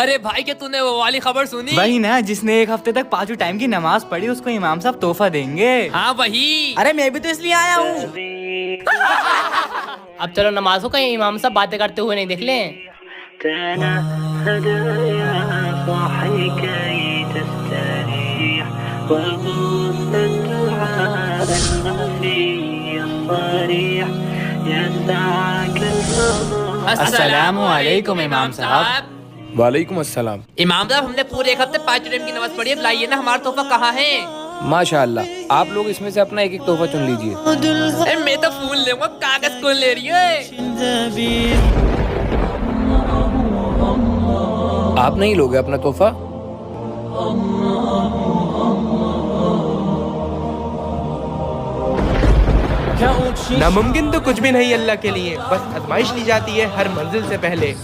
अरे भाई क्या तूने वो वाली खबर सुनी? वही ना, जिसने एक हफ्ते तक 5 टाइम की नमाज पढ़ी उसको इमाम साहब तोहफा देंगे। हाँ वही। अरे मैं भी तो इसलिए आया हूँ। अब चलो नमाज को कहीं इमाम साहब बातें करते हुए नहीं देख लें। अस्सलामु अलैकुम इमाम साहब। वालेकुम अस्सलाम। इमाम साहब हमने पूरे एक हफ्ते 5 टाइम की नमाज पढ़ी है, लाइए ना हमारा तोहफा कहाँ है? माशाअल्लाह, आप लोग इसमें से अपना एक एक तोहफा चुन लीजिए। अरे मैं तो फूल लूंगा, कागज कौन ले रही है? आप नहीं लोगे अपना तोहफा? नामुमकिन तो कुछ भी नहीं अल्लाह के लिए, बस आजमाइश ली जाती है हर मंजिल से पहले।